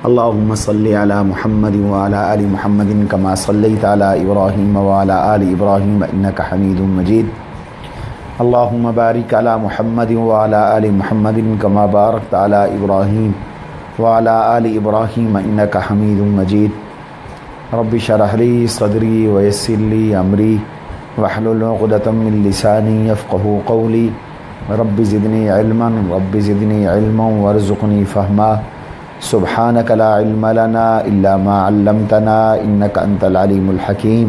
اللهم صل على محمد وعلى آل محمد كما صليت على إبراهيم وعلى آل إبراهيم إنك حميد مجيد. اللهم بارك على محمد وعلى آل محمد كما باركت على إبراهيم وعلى آل إبراهيم إنك حميد مجيد. رب اشرح لي صدري ويسر لي أمري واحلل عقدة من لساني يفقهوا قولي. رب زدني علما وارزقني فهما. سبحانك لا علم لنا إلا ما علمتنا إنك أنت العليم الحكيم.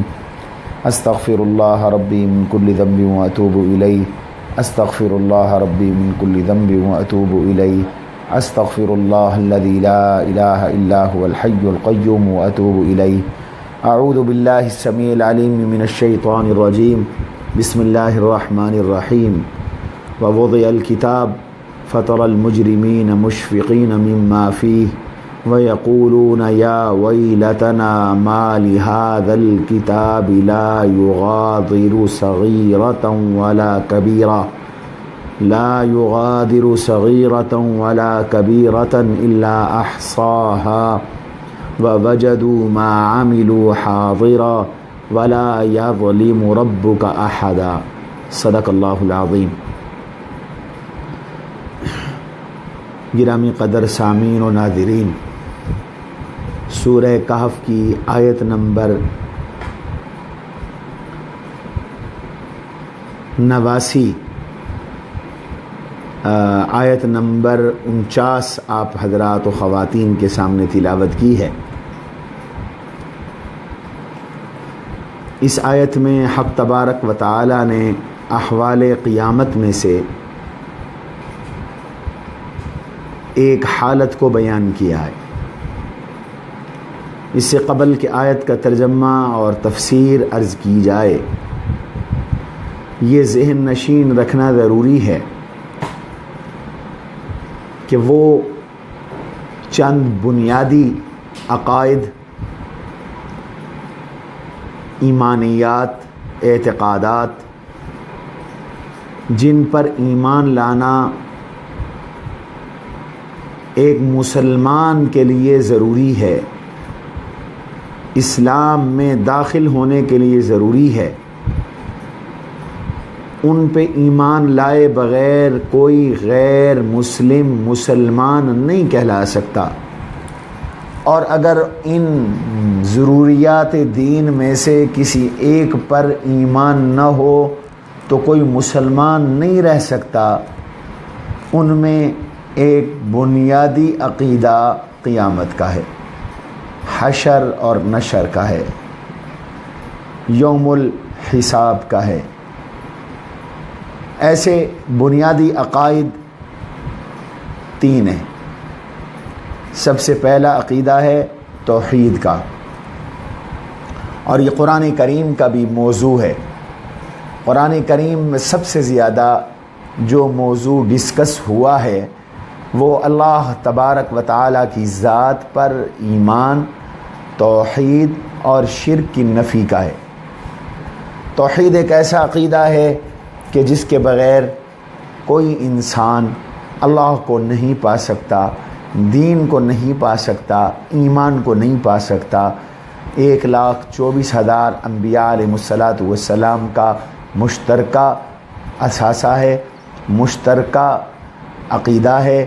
استغفر الله ربي من كل ذنب وأتوب إليه. استغفر الله ربي من كل ذنب وأتوب إليه. استغفر الله الذي لا إله إلا هو الحي القيوم وأتوب إليه. أعوذ بالله السميع العليم من الشيطان الرجيم. بسم الله الرحمن الرحيم. ووضع الكتاب فترى المجرمين مشفقين مما فيه ويقولون يا ويلتنا ما لهذا الكتاب لا يغادر صغيرة ولا كبيرة إلا أحصاها ووجدوا ما عملوا حاضرا ولا يظلم ربك أحدا. صدق اللہ العظیم. گرامی قدر سامعین و ناظرین، سورہ کہف کی آیت نمبر 89 آیت نمبر 49 آپ حضرات و خواتین کے سامنے تلاوت کی ہے. اس آیت میں حق تبارک و تعالی نے احوال قیامت میں سے ایک حالت کو بیان کیا ہے. اس سے قبل کہ آیت کا ترجمہ اور تفسیر عرض کی جائے، یہ ذہن نشین رکھنا ضروری ہے کہ وہ چند بنیادی عقائد، ایمانیات، اعتقادات جن پر ایمان لانا ایک مسلمان کے لیے ضروری ہے، اسلام میں داخل ہونے کے لیے ضروری ہے، ان پہ ایمان لائے بغیر کوئی غیر مسلمان نہیں کہلا سکتا. اور اگر ان ضروریات دین میں سے کسی ایک پر ایمان نہ ہو تو کوئی مسلمان نہیں رہ سکتا. ان میں ایک بنیادی عقیدہ قیامت کا ہے، حشر اور نشر کا ہے، یوم الحساب کا ہے. ایسے بنیادی عقائد 3 ہیں. سب سے پہلا عقیدہ ہے توحید کا، اور یہ قرآن کریم کا بھی موضوع ہے. قرآن کریم میں سب سے زیادہ جو موضوع ڈسکس ہوا ہے وہ اللہ تبارک و تعالیٰ کی ذات پر ایمان، توحید اور شرک کی نفی کا ہے. توحید ایک ایسا عقیدہ ہے کہ جس کے بغیر کوئی انسان اللہ کو نہیں پا سکتا، دین کو نہیں پا سکتا، ایمان کو نہیں پا سکتا. 1,24,000 انبیاء علیہ السلام کا مشترکہ اثاثہ ہے، مشترکہ عقیدہ ہے،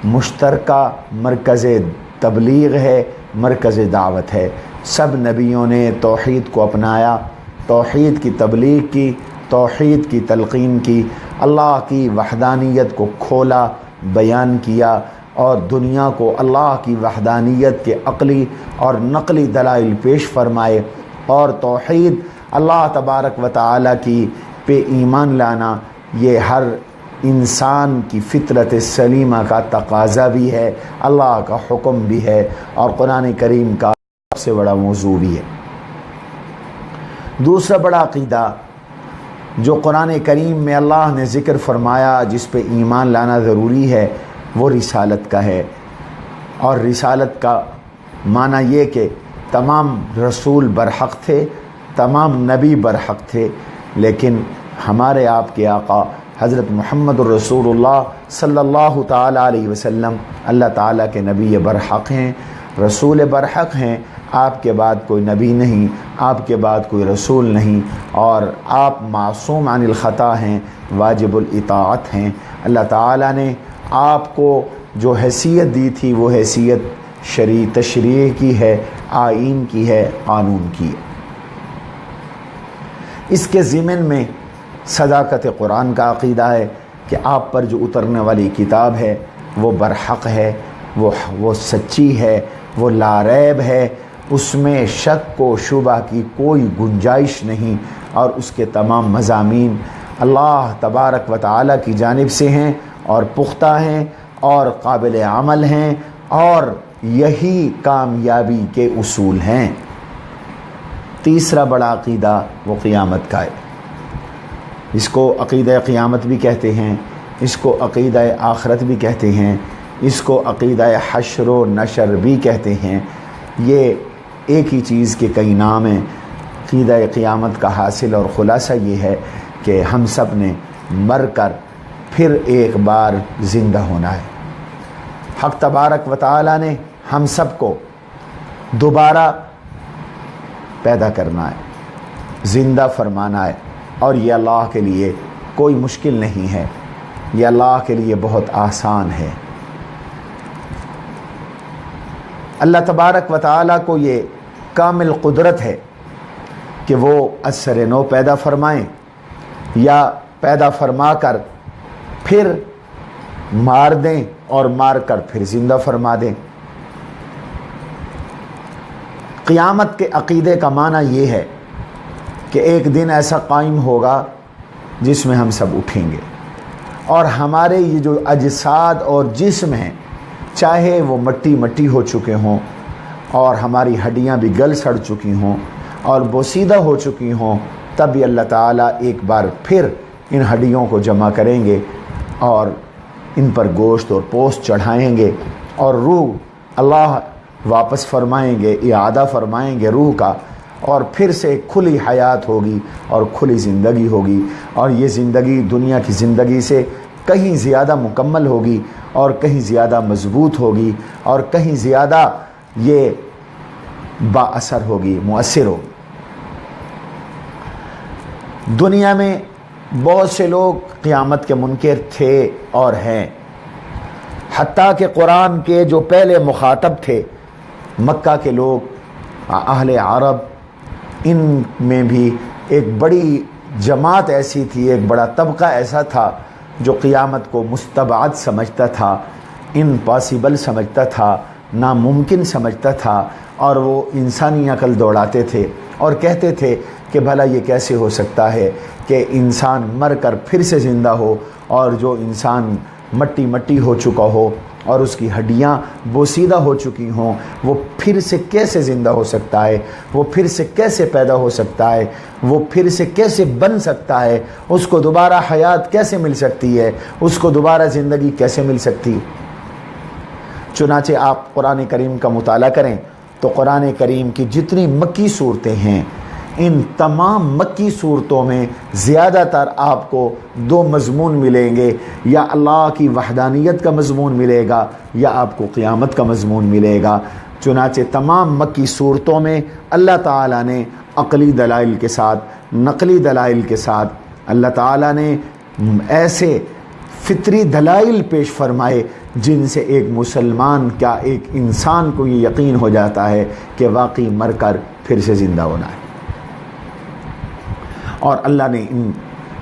مشترکہ مرکز تبلیغ ہے، مرکز دعوت ہے. سب نبیوں نے توحید کو اپنایا، توحید کی تبلیغ کی، توحید کی تلقین کی، اللہ کی وحدانیت کو کھولا، بیان کیا، اور دنیا کو اللہ کی وحدانیت کے عقلی اور نقلی دلائل پیش فرمائے. اور توحید اللہ تبارک و تعالیٰ کی پہ ایمان لانا یہ ہر انسان کی فطرت سلیمہ کا تقاضا بھی ہے، اللہ کا حکم بھی ہے، اور قرآن کریم کا سب سے بڑا موضوع بھی ہے. دوسرا بڑا عقیدہ جو قرآن کریم میں اللہ نے ذکر فرمایا جس پہ ایمان لانا ضروری ہے وہ رسالت کا ہے. اور رسالت کا معنی یہ کہ تمام رسول برحق تھے، تمام نبی برحق تھے، لیکن ہمارے آپ کے آقا حضرت محمد الرسول اللہ صلی اللہ تعالیٰ علیہ وسلم اللہ تعالیٰ کے نبی برحق ہیں، رسول برحق ہیں، آپ کے بعد کوئی نبی نہیں، آپ کے بعد کوئی رسول نہیں، اور آپ معصوم عن الخطا ہیں، واجب الاطاعت ہیں۔ اللہ تعالیٰ نے آپ کو جو حیثیت دی تھی وہ حیثیت تشریع کی ہے، آئین کی ہے، قانون کی ہے۔ اس کے ضمن میں صداقت قرآن کا عقیدہ ہے کہ آپ پر جو اترنے والی کتاب ہے وہ برحق ہے، وہ سچی ہے، وہ لاریب ہے، اس میں شک و شبہ کی کوئی گنجائش نہیں، اور اس کے تمام مضامین اللہ تبارک و تعالی کی جانب سے ہیں اور پختہ ہیں اور قابل عمل ہیں، اور یہی کامیابی کے اصول ہیں۔ تیسرا بڑا عقیدہ وہ قیامت کا ہے۔ اس کو عقیدہ قیامت بھی کہتے ہیں، اس کو عقیدہ آخرت بھی کہتے ہیں، اس کو عقیدہ حشر و نشر بھی کہتے ہیں۔ یہ ایک ہی چیز کے کئی نام ہیں۔ عقیدہ قیامت کا حاصل اور خلاصہ یہ ہے کہ ہم سب نے مر کر پھر ایک بار زندہ ہونا ہے۔ حق تبارک و تعالی نے ہم سب کو دوبارہ پیدا کرنا ہے، زندہ فرمانا ہے، اور یہ اللہ کے لیے کوئی مشکل نہیں ہے، یہ اللہ کے لیے بہت آسان ہے۔ اللہ تبارک و تعالیٰ کو یہ کامل قدرت ہے کہ وہ اثر نو پیدا فرمائیں یا پیدا فرما کر پھر مار دیں اور مار کر پھر زندہ فرما دیں۔ قیامت کے عقیدے کا معنی یہ ہے کہ ایک دن ایسا قائم ہوگا جس میں ہم سب اٹھیں گے، اور ہمارے یہ جو اجساد اور جسم ہیں، چاہے وہ مٹی ہو چکے ہوں اور ہماری ہڈیاں بھی گل سڑ چکی ہوں اور بوسیدہ ہو چکی ہوں، تب بھی اللہ تعالیٰ ایک بار پھر ان ہڈیوں کو جمع کریں گے اور ان پر گوشت اور پوست چڑھائیں گے، اور روح اللہ واپس فرمائیں گے، اعادہ فرمائیں گے روح کا، اور پھر سے کھلی حیات ہوگی اور کھلی زندگی ہوگی، اور یہ زندگی دنیا کی زندگی سے کہیں زیادہ مکمل ہوگی اور کہیں زیادہ مضبوط ہوگی اور کہیں زیادہ یہ با اثر ہوگی، مؤثر ہوگی۔ دنیا میں بہت سے لوگ قیامت کے منکر تھے اور ہیں، حتیٰ کہ قرآن کے جو پہلے مخاطب تھے مکہ کے لوگ، اہل عرب، ان میں بھی ایک بڑی جماعت ایسی تھی، ایک بڑا طبقہ ایسا تھا جو قیامت کو مستبعد سمجھتا تھا، امپاسبل سمجھتا تھا، ناممکن سمجھتا تھا، اور وہ انسانی عقل دوڑاتے تھے اور کہتے تھے کہ بھلا یہ کیسے ہو سکتا ہے کہ انسان مر کر پھر سے زندہ ہو، اور جو انسان مٹی ہو چکا ہو اور اس کی ہڈیاں بوسیدہ ہو چکی ہوں، وہ پھر سے کیسے زندہ ہو سکتا ہے، وہ پھر سے کیسے پیدا ہو سکتا ہے، وہ پھر سے کیسے بن سکتا ہے، اس کو دوبارہ حیات کیسے مل سکتی ہے، اس کو دوبارہ زندگی کیسے مل سکتی ہے۔ چنانچہ آپ قرآن کریم کا مطالعہ کریں تو قرآن کریم کی جتنی مکی صورتیں ہیں، ان تمام مکی صورتوں میں زیادہ تر آپ کو دو مضمون ملیں گے، یا اللہ کی وحدانیت کا مضمون ملے گا یا آپ کو قیامت کا مضمون ملے گا۔ چنانچہ تمام مکی صورتوں میں اللہ تعالیٰ نے عقلی دلائل کے ساتھ، نقلی دلائل کے ساتھ، اللہ تعالیٰ نے ایسے فطری دلائل پیش فرمائے جن سے ایک مسلمان کا، ایک انسان کو یہ یقین ہو جاتا ہے کہ واقعی مر کر پھر سے زندہ ہونا ہے۔ اور اللہ نے ان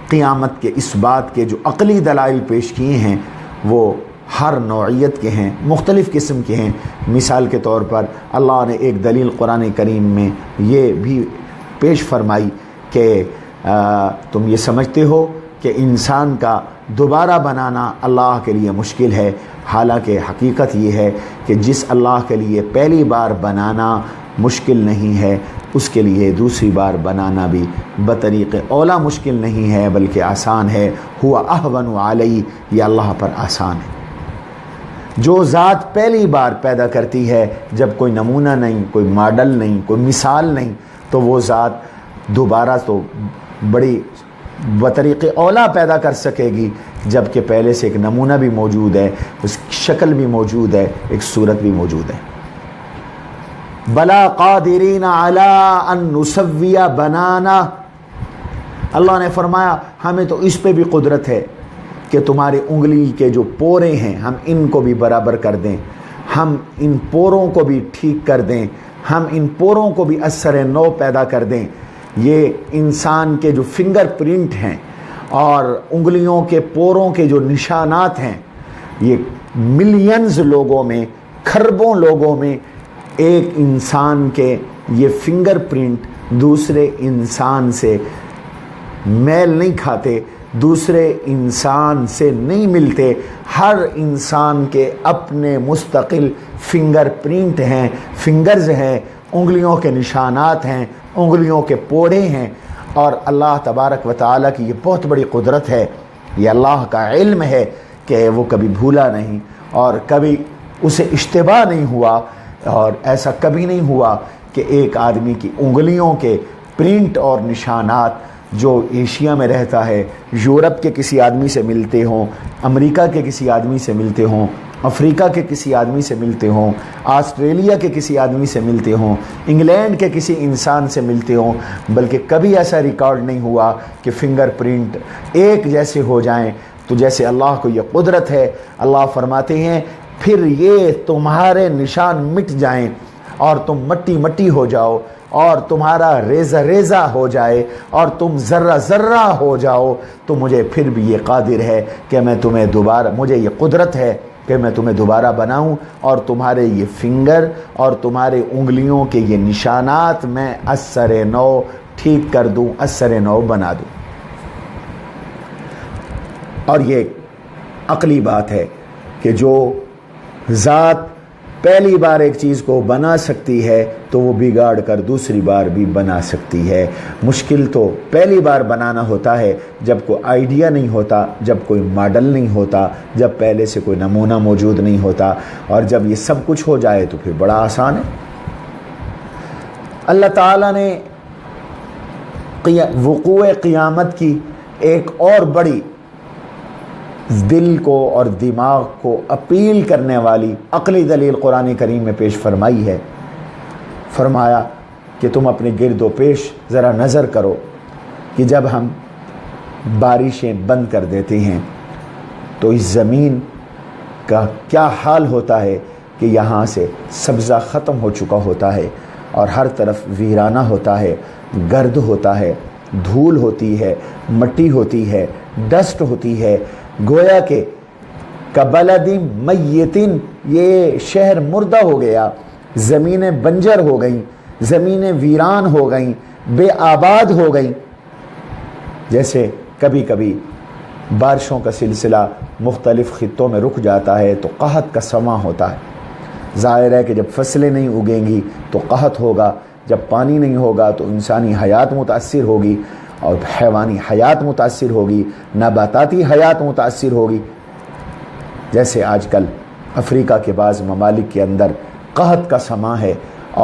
قیامت کے اس بات کے جو عقلی دلائل پیش کیے ہیں وہ ہر نوعیت کے ہیں، مختلف قسم کے ہیں۔ مثال کے طور پر اللہ نے ایک دلیل قرآن کریم میں یہ بھی پیش فرمائی کہ تم یہ سمجھتے ہو کہ انسان کا دوبارہ بنانا اللہ کے لیے مشکل ہے، حالانکہ حقیقت یہ ہے کہ جس اللہ کے لیے پہلی بار بنانا مشکل نہیں ہے، اس کے لیے دوسری بار بنانا بھی بطریق اولا مشکل نہیں ہے بلکہ آسان ہے۔ ہوا اہون علی، یہ اللہ پر آسان ہے۔ جو ذات پہلی بار پیدا کرتی ہے، جب کوئی نمونہ نہیں، کوئی ماڈل نہیں، کوئی مثال نہیں، تو وہ ذات دوبارہ تو بڑی بطریق اولا پیدا کر سکے گی، جبکہ پہلے سے ایک نمونہ بھی موجود ہے، اس کی شکل بھی موجود ہے، ایک صورت بھی موجود ہے۔ بلا قادرین علی ان نسوی بنانا، اللہ نے فرمایا ہمیں تو اس پہ بھی قدرت ہے کہ تمہاری انگلی کے جو پورے ہیں ہم ان کو بھی برابر کر دیں، ہم ان پوروں کو بھی ٹھیک کر دیں، ہم ان پوروں کو بھی اثر نو پیدا کر دیں۔ یہ انسان کے جو فنگر پرنٹ ہیں اور انگلیوں کے پوروں کے جو نشانات ہیں، یہ ملینز لوگوں میں، کھربوں لوگوں میں ایک انسان کے یہ فنگر پرنٹ دوسرے انسان سے میل نہیں کھاتے، دوسرے انسان سے نہیں ملتے۔ ہر انسان کے اپنے مستقل فنگر پرنٹ ہیں، فنگرز ہیں، انگلیوں کے نشانات ہیں، انگلیوں کے پورے ہیں۔ اور اللہ تبارک و تعالیٰ کی یہ بہت بڑی قدرت ہے، یہ اللہ کا علم ہے کہ وہ کبھی بھولا نہیں اور کبھی اسے اشتباہ نہیں ہوا، اور ایسا کبھی نہیں ہوا کہ ایک آدمی کی انگلیوں کے پرنٹ اور نشانات جو ایشیا میں رہتا ہے یورپ کے کسی آدمی سے ملتے ہوں، امریکہ کے کسی آدمی سے ملتے ہوں، افریقہ کے کسی آدمی سے ملتے ہوں، آسٹریلیا کے کسی آدمی سے ملتے ہوں، انگلینڈ کے کسی انسان سے ملتے ہوں، بلکہ کبھی ایسا ریکارڈ نہیں ہوا کہ فنگر پرنٹ ایک جیسے ہو جائیں۔ تو جیسے اللہ کو یہ قدرت ہے، اللہ فرماتے ہیں پھر یہ تمہارے نشان مٹ جائیں اور تم مٹی مٹی ہو جاؤ اور تمہارا ریزہ ریزہ ہو جائے اور تم ذرہ ذرہ ہو جاؤ، تو مجھے پھر بھی یہ قادر ہے کہ میں تمہیں دوبارہ، مجھے یہ قدرت ہے کہ میں تمہیں دوبارہ بناؤں اور تمہارے یہ فنگر اور تمہارے انگلیوں کے یہ نشانات میں اثر نو ٹھیک کر دوں، اثر نو بنا دوں۔ اور یہ عقلی بات ہے کہ جو ذات پہلی بار ایک چیز کو بنا سکتی ہے تو وہ بگاڑ کر دوسری بار بھی بنا سکتی ہے۔ مشکل تو پہلی بار بنانا ہوتا ہے جب کوئی آئیڈیا نہیں ہوتا، جب کوئی ماڈل نہیں ہوتا، جب پہلے سے کوئی نمونہ موجود نہیں ہوتا، اور جب یہ سب کچھ ہو جائے تو پھر بڑا آسان ہے۔ اللہ تعالیٰ نے وقوع قیامت کی ایک اور بڑی دل کو اور دماغ کو اپیل کرنے والی عقلی دلیل قرآن کریم میں پیش فرمائی ہے۔ فرمایا کہ تم اپنے گرد و پیش ذرا نظر کرو کہ جب ہم بارشیں بند کر دیتے ہیں تو اس زمین کا کیا حال ہوتا ہے کہ یہاں سے سبزہ ختم ہو چکا ہوتا ہے اور ہر طرف ویرانہ ہوتا ہے، گرد ہوتا ہے، دھول ہوتی ہے، مٹی ہوتی ہے، ڈسٹ ہوتی ہے، گویا کہ کبلد میتن، یہ شہر مردہ ہو گیا، زمینیں بنجر ہو گئیں، زمینیں ویران ہو گئیں، بے آباد ہو گئیں۔ جیسے کبھی کبھی بارشوں کا سلسلہ مختلف خطوں میں رک جاتا ہے تو قحط کا سماں ہوتا ہے۔ ظاہر ہے کہ جب فصلیں نہیں اگیں گی تو قحط ہوگا، جب پانی نہیں ہوگا تو انسانی حیات متاثر ہوگی اور حیوانی حیات متاثر ہوگی، نباتاتی حیات متاثر ہوگی۔ جیسے آج کل افریقہ کے بعض ممالک کے اندر قحط کا سماں ہے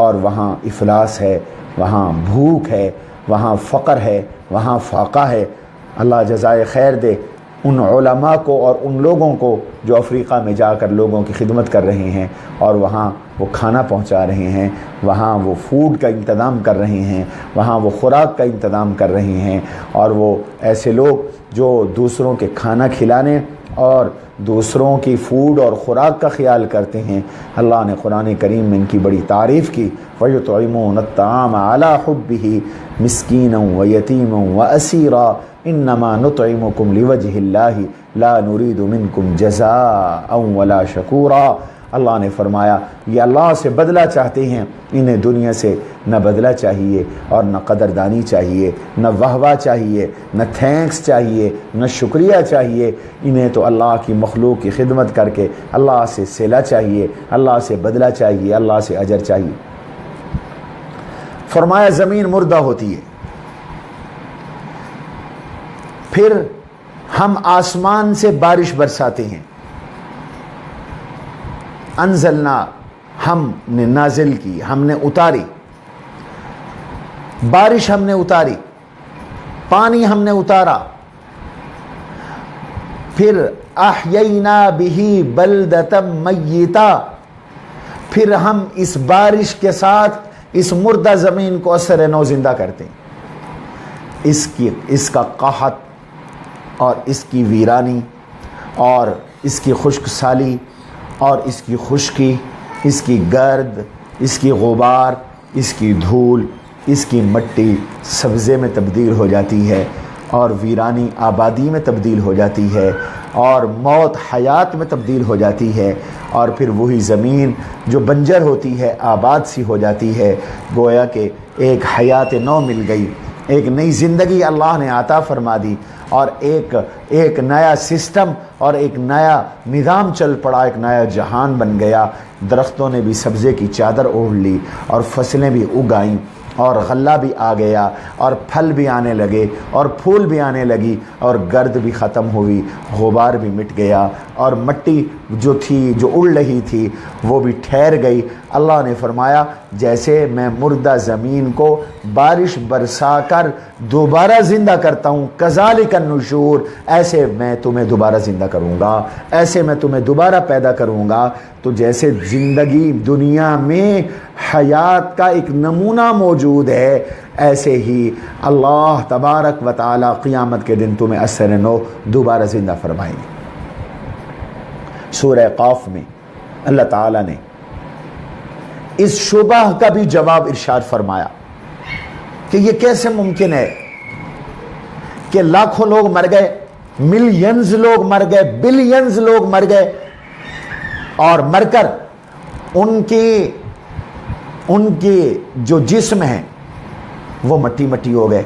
اور وہاں افلاس ہے، وہاں بھوک ہے، وہاں فقر ہے، وہاں فاقہ ہے۔ اللہ جزائے خیر دے ان علماء کو اور ان لوگوں کو جو افریقہ میں جا کر لوگوں کی خدمت کر رہے ہیں اور وہاں وہ کھانا پہنچا رہے ہیں، وہاں وہ فوڈ کا انتظام کر رہے ہیں، وہاں وہ خوراک کا انتظام کر رہے ہیں، اور وہ ایسے لوگ جو دوسروں کے کھانا کھلانے اور دوسروں کی فوڈ اور خوراک کا خیال کرتے ہیں۔ اللہ نے قرآن کریم میں ان کی بڑی تعریف کی، وَيُطْعِمُونَ الطَّعَامَ عَلَىٰ حُبِّهِ مِسْكِينًا وَيَتِيمًا وَأَسِيرًا إِنَّمَا نُطْعِمُكُمْ لِوَجْهِ اللَّهِ لَا نُرِيدُ مِنْكُمْ جَزَاءً وَلَا شَكُورًا۔ اللہ نے فرمایا یہ اللہ سے بدلہ چاہتے ہیں، انہیں دنیا سے نہ بدلہ چاہیے اور نہ قدردانی چاہیے، نہ واہ واہ چاہیے، نہ تھینکس چاہیے، نہ شکریہ چاہیے۔ انہیں تو اللہ کی مخلوق کی خدمت کر کے اللہ سے صلہ چاہیے، اللہ سے بدلہ چاہیے، اللہ سے اجر چاہیے۔ فرمایا زمین مردہ ہوتی ہے، پھر ہم آسمان سے بارش برساتے ہیں۔ انزلنا، ہم نے نازل کی، ہم نے اتاری، بارش ہم نے اتاری، پانی ہم نے اتارا۔ پھر احیینا بہ بلدۃ میتا، پھر ہم اس بارش کے ساتھ اس مردہ زمین کو اثر نو زندہ کرتے ہیں. اس کا قحط اور اس کی ویرانی اور اس کی خشک سالی اور اس کی خشکی، اس کی گرد، اس کی غبار، اس کی دھول، اس کی مٹی سبزے میں تبدیل ہو جاتی ہے اور ویرانی آبادی میں تبدیل ہو جاتی ہے اور موت حیات میں تبدیل ہو جاتی ہے، اور پھر وہی زمین جو بنجر ہوتی ہے آباد سی ہو جاتی ہے. گویا کہ ایک حیات نو مل گئی، ایک نئی زندگی اللہ نے عطا فرما دی، اور ایک نیا سسٹم اور ایک نیا نظام چل پڑا، ایک نیا جہان بن گیا. درختوں نے بھی سبزے کی چادر اوڑھ لی اور فصلیں بھی اگائیں اور غلہ بھی آ گیا اور پھل بھی آنے لگے اور پھول بھی آنے لگی اور گرد بھی ختم ہوئی، غبار بھی مٹ گیا، اور مٹی جو تھی جو اڑ رہی تھی وہ بھی ٹھہر گئی. اللہ نے فرمایا جیسے میں مردہ زمین کو بارش برسا کر دوبارہ زندہ کرتا ہوں، کذالک النشور، ایسے میں تمہیں دوبارہ زندہ کروں گا، ایسے میں تمہیں دوبارہ پیدا کروں گا. تو جیسے زندگی دنیا میں حیات کا ایک نمونہ موجود ہے، ایسے ہی اللہ تبارک و تعالی قیامت کے دن تمہیں اثر نو دوبارہ زندہ فرمائیں گے. سورہ قاف میں اللہ تعالیٰ نے اس شبہ کا بھی جواب ارشاد فرمایا کہ یہ کیسے ممکن ہے کہ لاکھوں لوگ مر گئے، ملینز لوگ مر گئے، بلینز لوگ مر گئے، اور مر کر ان کی جو جسم ہیں وہ مٹی مٹی ہو گئے.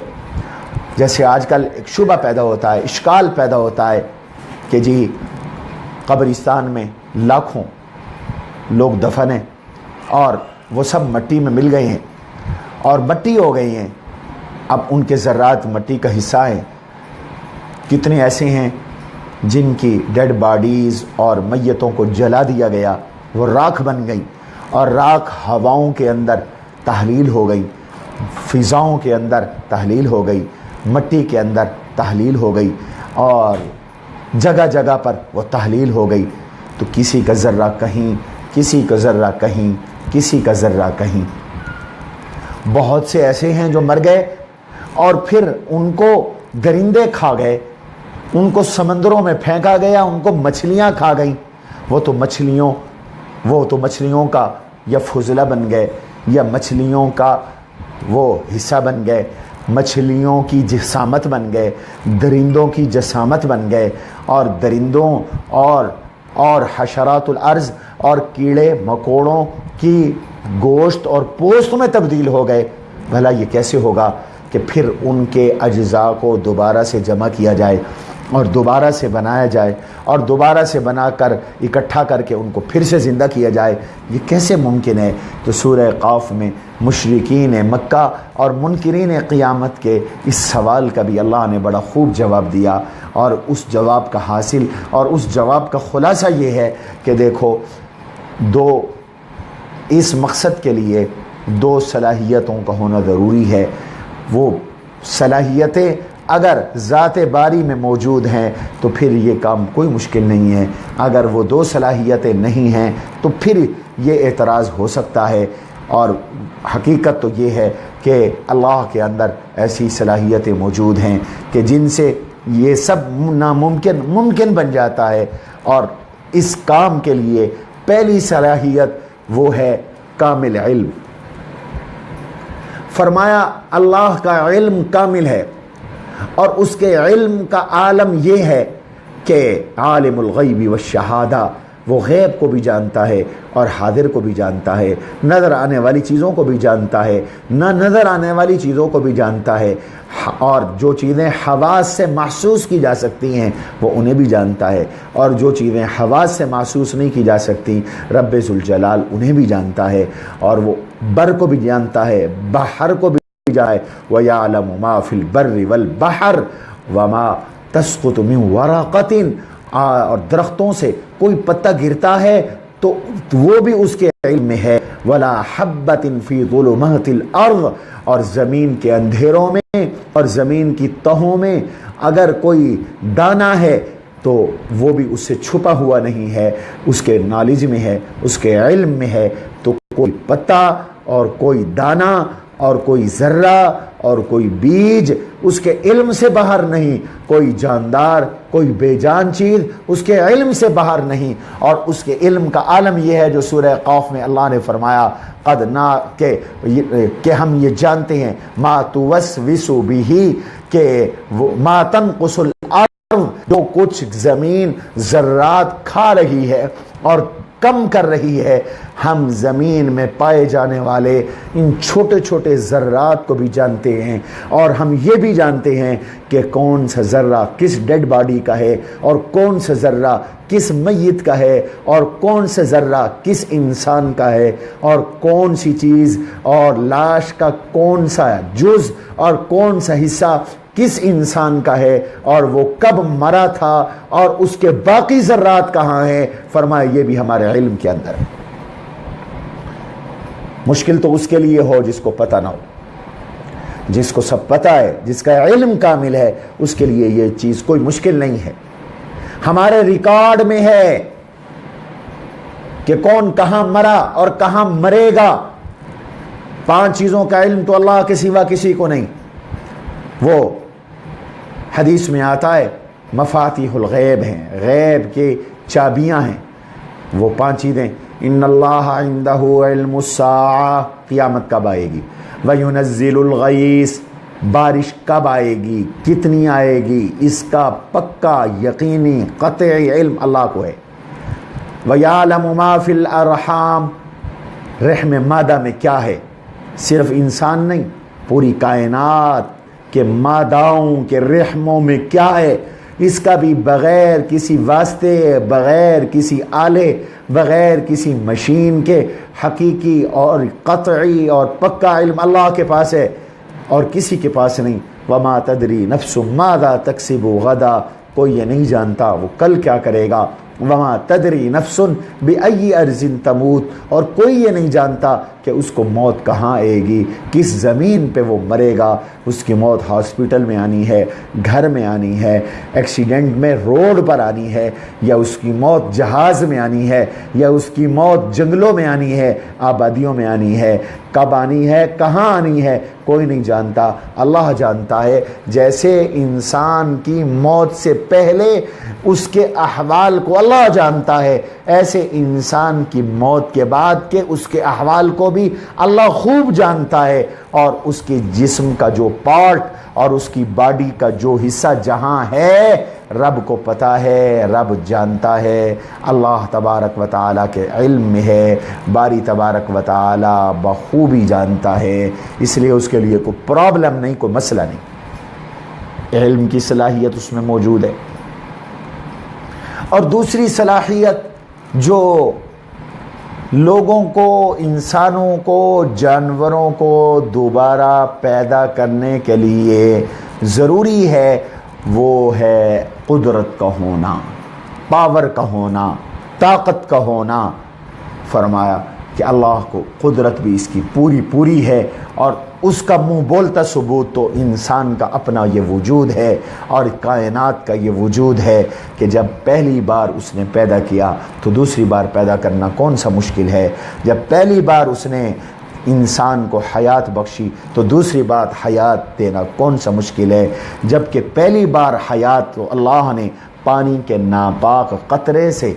جیسے آج کل ایک شبہ پیدا ہوتا ہے، اشکال پیدا ہوتا ہے کہ جی قبرستان میں لاکھوں لوگ دفن ہیں اور وہ سب مٹی میں مل گئے ہیں اور مٹی ہو گئی ہیں. اب ان کے ذرات مٹی کا حصہ ہیں. کتنے ایسے ہیں جن کی ڈیڈ باڈیز اور میتوں کو جلا دیا گیا، وہ راکھ بن گئی، اور راکھ ہواؤں کے اندر تحلیل ہو گئی، فضاؤں کے اندر تحلیل ہو گئی، مٹی کے اندر تحلیل ہو گئی، اور جگہ جگہ پر وہ تحلیل ہو گئی. تو کسی کا ذرہ کہیں، کسی کا ذرہ کہیں، کسی کا ذرہ کہیں. بہت سے ایسے ہیں جو مر گئے اور پھر ان کو درندے کھا گئے، ان کو سمندروں میں پھینکا گیا، ان کو مچھلیاں کھا گئیں. وہ تو مچھلیوں کا یا فضلہ بن گئے یا مچھلیوں کا وہ حصہ بن گئے، مچھلیوں کی جسامت بن گئے، درندوں کی جسامت بن گئے، اور درندوں اور حشرات الارض اور کیڑے مکوڑوں کی گوشت اور پوست میں تبدیل ہو گئے. بھلا یہ کیسے ہوگا کہ پھر ان کے اجزاء کو دوبارہ سے جمع کیا جائے اور دوبارہ سے بنایا جائے اور دوبارہ سے بنا کر اکٹھا کر کے ان کو پھر سے زندہ کیا جائے؟ یہ کیسے ممکن ہے؟ تو سورہ قاف میں مشرکین مکہ اور منکرین قیامت کے اس سوال کا بھی اللہ نے بڑا خوب جواب دیا، اور اس جواب کا حاصل اور اس جواب کا خلاصہ یہ ہے کہ دیکھو، اس مقصد کے لیے دو صلاحیتوں کا ہونا ضروری ہے. وہ صلاحیتیں اگر ذات باری میں موجود ہیں تو پھر یہ کام کوئی مشکل نہیں ہے. اگر وہ دو صلاحیتیں نہیں ہیں تو پھر یہ اعتراض ہو سکتا ہے. اور حقیقت تو یہ ہے کہ اللہ کے اندر ایسی صلاحیتیں موجود ہیں کہ جن سے یہ سب ناممکن ممکن بن جاتا ہے. اور اس کام کے لیے پہلی صلاحیت وہ ہے کامل علم. فرمایا اللہ کا علم کامل ہے، اور اس کے علم کا عالم یہ ہے کہ عالم الغیب والشہادہ، وہ غیب کو بھی جانتا ہے اور حاضر کو بھی جانتا ہے، نظر آنے والی چیزوں کو بھی جانتا ہے، نہ نظر آنے والی چیزوں کو بھی جانتا ہے، اور جو چیزیں حواس سے محسوس کی جا سکتی ہیں وہ انہیں بھی جانتا ہے، اور جو چیزیں حواس سے محسوس نہیں کی جا سکتی رب ذوالجلال انہیں بھی جانتا ہے. اور وہ بر کو بھی جانتا ہے، بحر کو بھی جائے. وَيَعْلَمُ مَا فِي الْبَرِّ وَالْبَحْرِ وَمَا تَسْقُطُ مِنْ وَرَقَةٍ، اور درختوں سے کوئی پتہ گرتا ہے تو وہ بھی اس کے علم میں ہے. وَلَا حَبَّةٍ فِي ظُلُمَاتِ الْأَرْضِ، اور زمین کے اندھیروں میں اور زمین کی تہوں میں اگر کوئی دانہ ہے تو وہ بھی اس سے چھپا ہوا نہیں ہے، اس کے نالج میں ہے، اس کے علم میں ہے۔ تو کوئی پتا اور کوئی دانہ اور کوئی ذرہ اور کوئی بیج اس کے علم سے باہر نہیں، کوئی جاندار کوئی بے جان چیز اس کے علم سے باہر نہیں۔ اور اس کے علم کا عالم یہ ہے جو سورہ قاف میں اللہ نے فرمایا قد نا کہ ہم یہ جانتے ہیں ما توسوس بہ، کہ ما تنقص الارض، جو کچھ زمین ذرات کھا رہی ہے اور کم کر رہی ہے، ہم زمین میں پائے جانے والے ان چھوٹے چھوٹے ذرات کو بھی جانتے ہیں، اور ہم یہ بھی جانتے ہیں کہ کون سا ذرہ کس ڈیڈ باڈی کا ہے، اور کون سا ذرہ کس میت کا ہے، اور کون سا ذرہ کس انسان کا ہے، اور کون سی چیز اور لاش کا کون سا جز اور کون سا حصہ کس انسان کا ہے، اور وہ کب مرا تھا، اور اس کے باقی ذرات کہاں ہیں۔ فرمایا یہ بھی ہمارے علم کے اندر ہے۔ مشکل تو اس کے لیے ہو جس کو پتہ نہ ہو، جس کو سب پتہ ہے، جس کا علم کامل ہے، اس کے لیے یہ چیز کوئی مشکل نہیں ہے۔ ہمارے ریکارڈ میں ہے کہ کون کہاں مرا اور کہاں مرے گا۔ 5 چیزوں کا علم تو اللہ کے سوا کسی کو نہیں۔ وہ حدیث میں آتا ہے مفاتیح الغیب ہیں، غیب کی چابیاں ہیں، وہ 5 چیزیں۔ ان اللہ عندہ علم الساعہ، قیامت کب آئے گی، وینزل الغیث، بارش کب آئے گی، کتنی آئے گی، اس کا پکا یقینی قطعی علم اللہ کو ہے۔ ویعلم ما فی الارحام، رحم مادہ میں کیا ہے، صرف انسان نہیں، پوری کائنات کہ ماداؤں کے رحموں میں کیا ہے، اس کا بھی بغیر کسی واسطے، بغیر کسی آلے، بغیر کسی مشین کے حقیقی اور قطعی اور پکا علم اللہ کے پاس ہے، اور کسی کے پاس نہیں۔ وما تدری نفس ماذا تکسب غدا، کوئی یہ نہیں جانتا وہ کل کیا کرے گا۔ وما تدری نفس بأی ارض تموت، اور کوئی یہ نہیں جانتا کہ اس کو موت کہاں آئے گی، کس زمین پہ وہ مرے گا۔ اس کی موت ہاسپٹل میں آنی ہے، گھر میں آنی ہے، ایکسیڈنٹ میں روڈ پر آنی ہے، یا اس کی موت جہاز میں آنی ہے، یا اس کی موت جنگلوں میں آنی ہے، آبادیوں میں آنی ہے، کب آنی ہے، کہاں آنی ہے، کوئی نہیں جانتا، اللہ جانتا ہے۔ جیسے انسان کی موت سے پہلے اس کے احوال کو اللہ جانتا ہے، ایسے انسان کی موت کے بعد کے اس کے احوال کو بھی اللہ خوب جانتا ہے، اور اس کے جسم کا جو پارٹ اور اس کی باڈی کا جو حصہ جہاں ہے رب کو پتہ ہے، رب جانتا ہے، اللہ تبارک و تعالیٰ کے علم میں ہے، باری تبارک و تعالیٰ بخوبی جانتا ہے، اس لیے اس کے لیے کوئی پرابلم نہیں، کوئی مسئلہ نہیں، علم کی صلاحیت اس میں موجود ہے۔ اور دوسری صلاحیت جو لوگوں کو، انسانوں کو، جانوروں کو دوبارہ پیدا کرنے کے لیے ضروری ہے، وہ ہے قدرت کا ہونا، پاور کا ہونا، طاقت کا ہونا۔ فرمایا کہ اللہ کو قدرت بھی اس کی پوری ہے، اور اس کا منہ بولتا ثبوت تو انسان کا اپنا یہ وجود ہے، اور کائنات کا یہ وجود ہے کہ جب پہلی بار اس نے پیدا کیا تو دوسری بار پیدا کرنا کون سا مشکل ہے، جب پہلی بار اس نے انسان کو حیات بخشی تو دوسری بات حیات دینا کون سا مشکل ہے، جبکہ پہلی بار حیات تو اللہ نے پانی کے ناپاک قطرے سے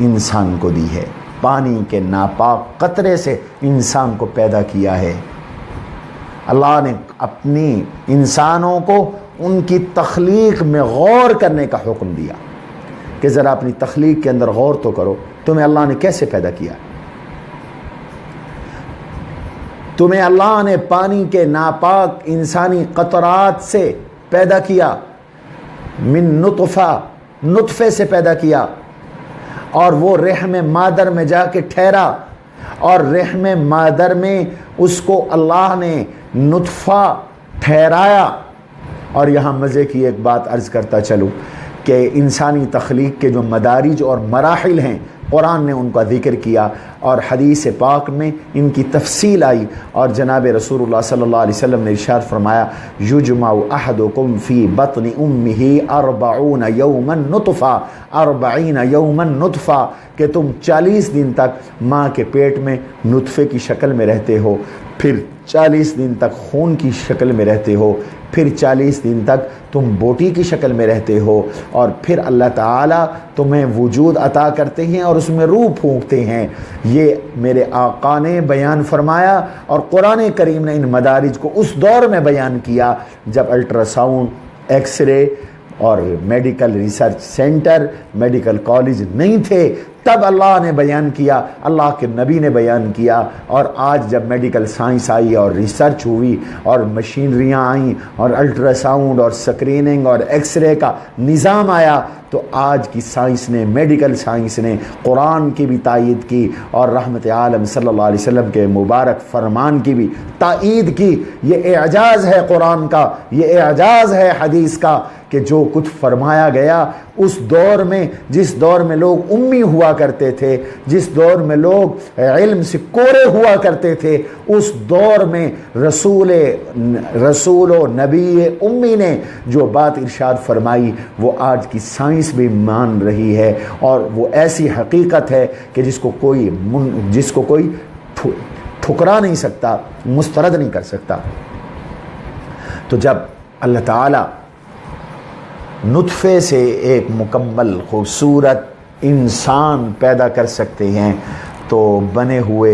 انسان کو دی ہے، پانی کے ناپاک قطرے سے انسان کو پیدا کیا ہے۔ اللہ نے اپنی انسانوں کو ان کی تخلیق میں غور کرنے کا حکم دیا کہ ذرا اپنی تخلیق کے اندر غور تو کرو، تمہیں اللہ نے کیسے پیدا کیا، تمہیں اللہ نے پانی کے ناپاک انسانی قطرات سے پیدا کیا، من نطفے سے پیدا کیا، اور وہ رحم مادر میں جا کے ٹھہرا، اور رحم مادر میں اس کو اللہ نے نطفہ ٹھہرایا۔ اور یہاں مزے کی ایک بات عرض کرتا چلوں کہ انسانی تخلیق کے جو مدارج اور مراحل ہیں قرآن نے ان کا ذکر کیا اور حدیث پاک میں ان کی تفصیل آئی، اور جناب رسول اللہ صلی اللہ علیہ وسلم نے ارشاد فرمایا یجمع احدکم فی بطن امہ 40 یوما نطفہ 40 یوما نطفہ، کہ تم 40 دن تک ماں کے پیٹ میں نطفے کی شکل میں رہتے ہو، پھر 40 دن تک خون کی شکل میں رہتے ہو، پھر 40 دن تک تم بوٹی کی شکل میں رہتے ہو، اور پھر اللہ تعالیٰ تمہیں وجود عطا کرتے ہیں اور اس میں روح پھونکتے ہیں۔ یہ میرے آقا نے بیان فرمایا، اور قرآن کریم نے ان مدارج کو اس دور میں بیان کیا جب الٹرا ساؤنڈ، ایکس رے اور medical research centre, medical college نہیں تھے، تب اللہ نے بیان کیا، اللہ کے نبی نے بیان کیا۔ اور آج جب میڈیکل سائنس آئی اور ریسرچ ہوئی اور مشینریاں آئیں اور الٹرا ساؤنڈ اور سکریننگ اور ایکس رے کا نظام آیا، تو آج کی سائنس نے، میڈیکل سائنس نے قرآن کی بھی تائید کی اور رحمت عالم صلی اللہ علیہ وسلم کے مبارک فرمان کی بھی تائید کی۔ یہ اعجاز ہے قرآن کا، یہ اعجاز ہے حدیث کا، کہ جو کچھ فرمایا گیا اس دور میں، جس دور میں لوگ امی ہوا کرتے تھے، جس دور میں لوگ علم سے کورے ہوا کرتے تھے، اس دور میں رسول و نبی امی نے جو بات ارشاد فرمائی وہ آج کی سائنس بھی مان رہی ہے، اور وہ ایسی حقیقت ہے کہ جس کو کوئی ٹھکرا نہیں سکتا، مسترد نہیں کر سکتا۔ تو جب اللہ تعالیٰ نطفے سے ایک مکمل خوبصورت انسان پیدا کر سکتے ہیں، تو بنے ہوئے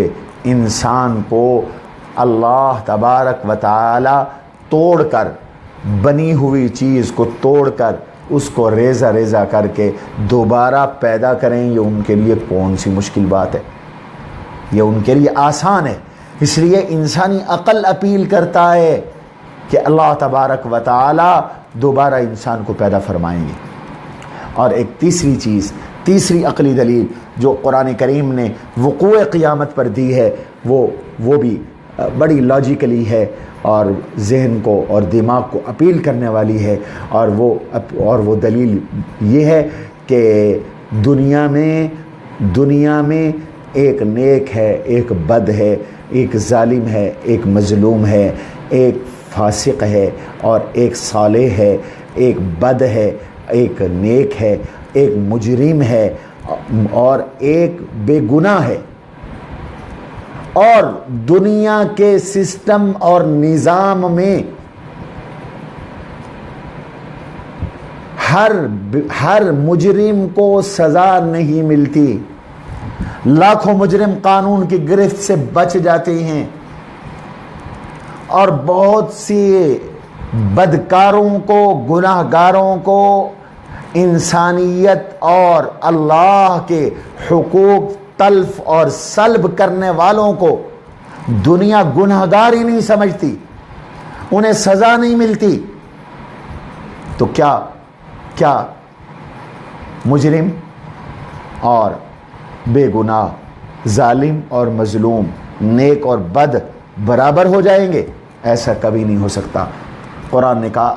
انسان کو اللہ تبارک و تعالی توڑ کر، بنی ہوئی چیز کو توڑ کر اس کو ریزہ ریزہ کر کے دوبارہ پیدا کریں، یہ ان کے لیے کون سی مشکل بات ہے؟ یہ ان کے لیے آسان ہے۔ اس لیے انسانی عقل اپیل کرتا ہے کہ اللہ تبارک و تعالی دوبارہ انسان کو پیدا فرمائیں گے۔ اور ایک تیسری چیز، تیسری عقلی دلیل جو قرآن کریم نے وقوع قیامت پر دی ہے، وہ بھی بڑی لاجیکلی ہے اور ذہن کو اور دماغ کو اپیل کرنے والی ہے، اور وہ دلیل یہ ہے کہ دنیا میں ایک نیک ہے، ایک بد ہے، ایک ظالم ہے، ایک مظلوم ہے، ایک فاسق ہے اور ایک صالح ہے، ایک بد ہے، ایک نیک ہے، ایک مجرم ہے اور ایک بے گناہ ہے۔ اور دنیا کے سسٹم اور نظام میں ہر مجرم کو سزا نہیں ملتی، لاکھوں مجرم قانون کی گرفت سے بچ جاتے ہیں، اور بہت سی بدکاروں کو، گناہ گاروں کو انسانیت اور اللہ کے حقوق تلف اور سلب کرنے والوں کو دنیا گناہ گار ہی نہیں سمجھتی، انہیں سزا نہیں ملتی۔ تو کیا مجرم اور بے گناہ، ظالم اور مظلوم، نیک اور بد برابر ہو جائیں گے؟ ایسا کبھی نہیں ہو سکتا۔ قرآن نے کہا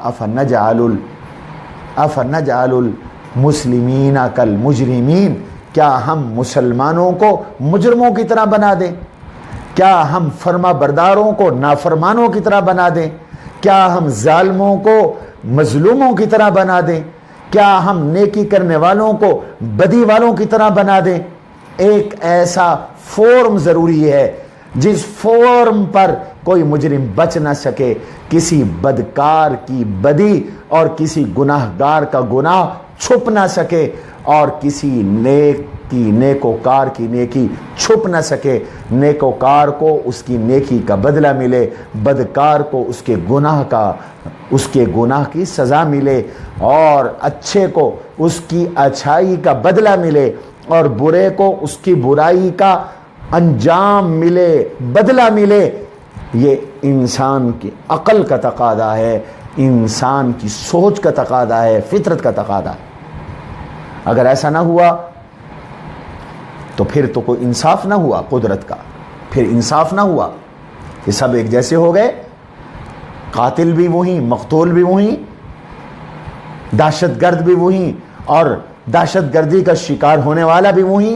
افنجعل المسلمین کالمجرمین، کیا ہم مسلمانوں کو مجرموں کی طرح بنا دیں؟ کیا ہم فرما برداروں کو نافرمانوں کی طرح بنا دیں؟ کیا ہم ظالموں کو مظلوموں کی طرح بنا دیں؟ کیا ہم نیکی کرنے والوں کو بدی والوں کی طرح بنا دیں؟ ایک ایسا فورم ضروری ہے جس فورم پر کوئی مجرم بچ نہ سکے، کسی بدکار کی بدی اور کسی گناہ گار کا گناہ چھپ نہ سکے، اور کسی نیکوکار کی نیکی چھپ نہ سکے۔ نیکوکار کو اس کی نیکی کا بدلہ ملے، بدکار کو اس کے گناہ کی سزا ملے، اور اچھے کو اس کی اچھائی کا بدلہ ملے، اور برے کو اس کی برائی کا انجام ملے، بدلہ ملے۔ یہ انسان کی عقل کا تقاضا ہے، انسان کی سوچ کا تقاضا ہے، فطرت کا تقاضا ہے۔ اگر ایسا نہ ہوا تو پھر تو کوئی انصاف نہ ہوا قدرت کا، پھر انصاف نہ ہوا کہ سب ایک جیسے ہو گئے، قاتل بھی وہی، مقتول بھی وہی، دہشت گرد بھی وہی، اور دہشت گردی کا شکار ہونے والا بھی وہی،